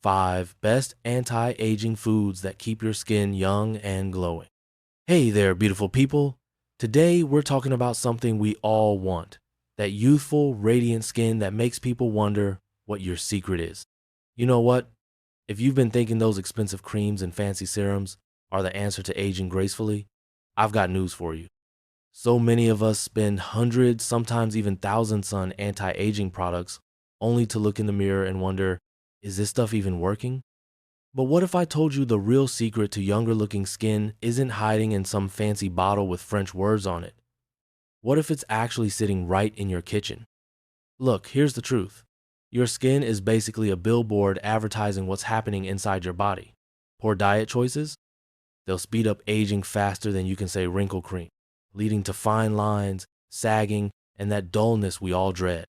5 best anti-aging foods that keep your skin young and glowing. Hey there, beautiful people. Today we're talking about something we all want, that youthful, radiant skin that makes people wonder what your secret is. You know what? If you've been thinking those expensive creams and fancy serums are the answer to aging gracefully, I've got news for you. So many of us spend hundreds, sometimes even thousands on anti-aging products only to look in the mirror and wonder, is this stuff even working? But what if I told you the real secret to younger looking skin isn't hiding in some fancy bottle with French words on it? What if it's actually sitting right in your kitchen? Look, here's the truth. Your skin is basically a billboard advertising what's happening inside your body. Poor diet choices? They'll speed up aging faster than you can say wrinkle cream, leading to fine lines, sagging, and that dullness we all dread.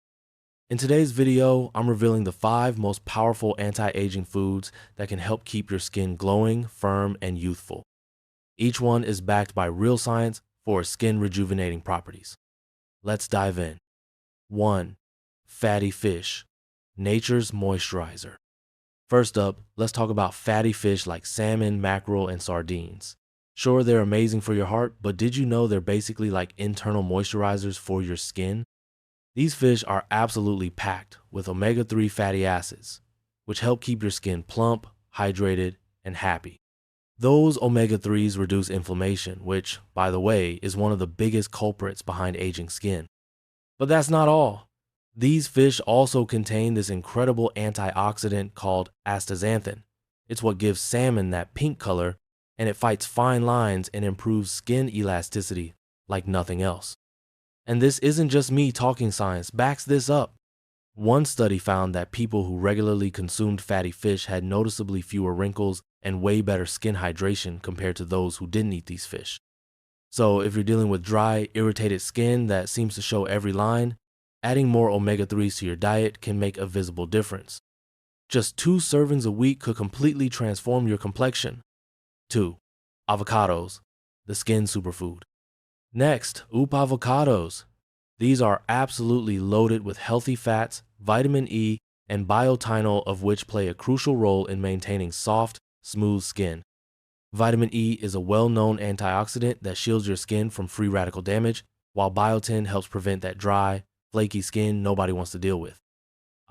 In today's video, I'm revealing the 5 most powerful anti-aging foods that can help keep your skin glowing, firm, and youthful. Each one is backed by real science for its skin rejuvenating properties. Let's dive in. 1. Fatty fish, nature's moisturizer. First up, let's talk about fatty fish like salmon, mackerel, and sardines. Sure, they're amazing for your heart, but did you know they're basically like internal moisturizers for your skin? These fish are absolutely packed with omega-3 fatty acids, which help keep your skin plump, hydrated, and happy. Those omega-3s reduce inflammation, which, by the way, is one of the biggest culprits behind aging skin. But that's not all. These fish also contain this incredible antioxidant called astaxanthin. It's what gives salmon that pink color, and it fights fine lines and improves skin elasticity like nothing else. And this isn't just me talking science, backs this up. One study found that people who regularly consumed fatty fish had noticeably fewer wrinkles and way better skin hydration compared to those who didn't eat these fish. So if you're dealing with dry, irritated skin that seems to show every line, adding more omega-3s to your diet can make a visible difference. Just 2 servings a week could completely transform your complexion. 2. Avocados, the skin superfood. Next, avocados. These are absolutely loaded with healthy fats, vitamin E, and biotinol, of which play a crucial role in maintaining soft, smooth skin. Vitamin E is a well-known antioxidant that shields your skin from free radical damage, while biotin helps prevent that dry, flaky skin nobody wants to deal with.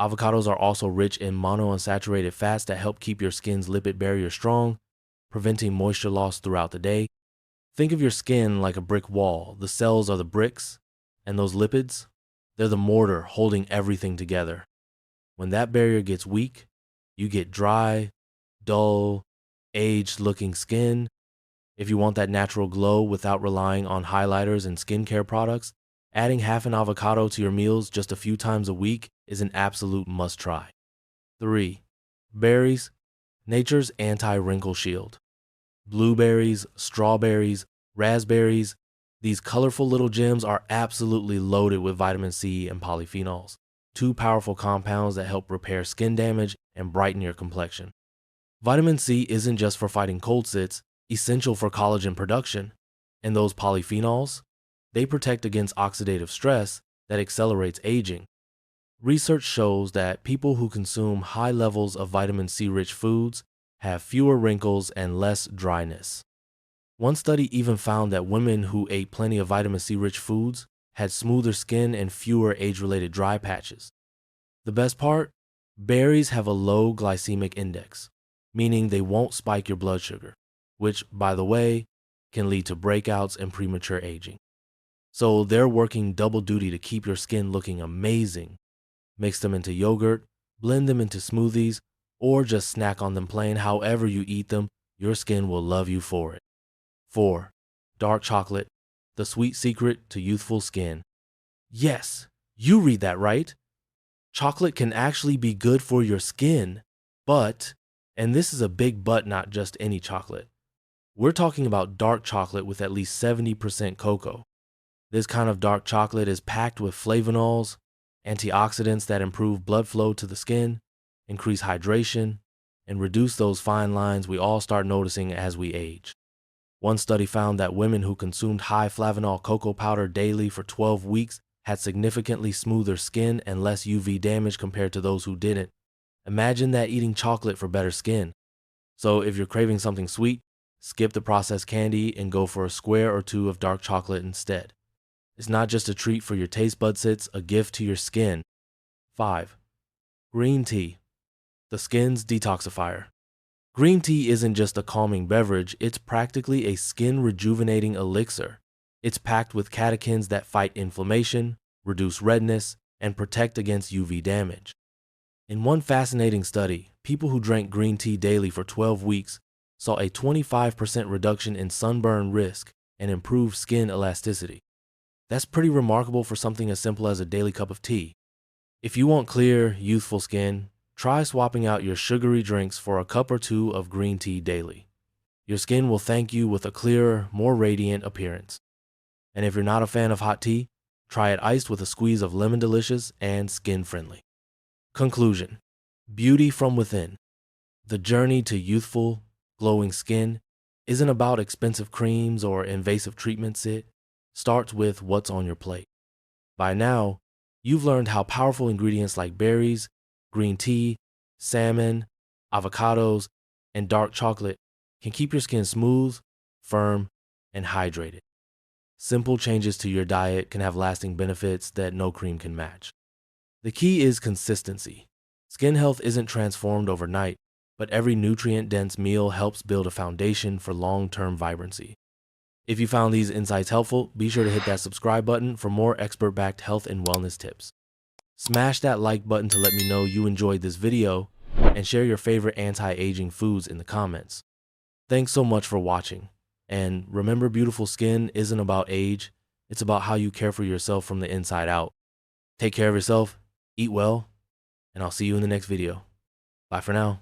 Avocados are also rich in monounsaturated fats that help keep your skin's lipid barrier strong, preventing moisture loss throughout the day. Think of your skin like a brick wall. The cells are the bricks, and those lipids, they're the mortar holding everything together. When that barrier gets weak, you get dry, dull, aged-looking skin. If you want that natural glow without relying on highlighters and skincare products, adding half an avocado to your meals just a few times a week is an absolute must-try. 3. Berries, nature's anti-wrinkle shield. Blueberries, strawberries, raspberries, these colorful little gems are absolutely loaded with vitamin C and polyphenols, 2 powerful compounds that help repair skin damage and brighten your complexion. Vitamin C isn't just for fighting cold sits, essential for collagen production, and those polyphenols, they protect against oxidative stress that accelerates aging. Research shows that people who consume high levels of vitamin C-rich foods have fewer wrinkles and less dryness. One study even found that women who ate plenty of vitamin C-rich foods had smoother skin and fewer age-related dry patches. The best part? Berries have a low glycemic index, meaning they won't spike your blood sugar, which, by the way, can lead to breakouts and premature aging. So they're working double duty to keep your skin looking amazing. Mix them into yogurt, blend them into smoothies, or just snack on them plain. However you eat them, your skin will love you for it. 4. Dark chocolate, the sweet secret to youthful skin. Yes, you read that right. Chocolate can actually be good for your skin, but, and this is a big but, not just any chocolate. We're talking about dark chocolate with at least 70% cocoa. This kind of dark chocolate is packed with flavonols, antioxidants that improve blood flow to the skin, increase hydration, and reduce those fine lines we all start noticing as we age. One study found that women who consumed high flavanol cocoa powder daily for 12 weeks had significantly smoother skin and less UV damage compared to those who didn't. Imagine that eating chocolate for better skin. So if you're craving something sweet, skip the processed candy and go for a square or two of dark chocolate instead. It's not just a treat for your taste buds, it's a gift to your skin. 5. Green tea, the skin's detoxifier. Green tea isn't just a calming beverage, it's practically a skin rejuvenating elixir. It's packed with catechins that fight inflammation, reduce redness, and protect against UV damage. In one fascinating study, people who drank green tea daily for 12 weeks saw a 25% reduction in sunburn risk and improved skin elasticity. That's pretty remarkable for something as simple as a daily cup of tea. If you want clear, youthful skin, try swapping out your sugary drinks for a cup or two of green tea daily. Your skin will thank you with a clearer, more radiant appearance. And if you're not a fan of hot tea, try it iced with a squeeze of lemon delicious and skin friendly. Conclusion: beauty from within. The journey to youthful, glowing skin isn't about expensive creams or invasive treatments. It starts with what's on your plate. By now, you've learned how powerful ingredients like berries, green tea, salmon, avocados, and dark chocolate can keep your skin smooth, firm, and hydrated. Simple changes to your diet can have lasting benefits that no cream can match. The key is consistency. Skin health isn't transformed overnight, but every nutrient-dense meal helps build a foundation for long-term vibrancy. If you found these insights helpful, be sure to hit that subscribe button for more expert-backed health and wellness tips. Smash that like button to let me know you enjoyed this video, and share your favorite anti-aging foods in the comments. Thanks so much for watching. And remember, beautiful skin isn't about age, it's about how you care for yourself from the inside out. Take care of yourself, eat well, and I'll see you in the next video. Bye for now.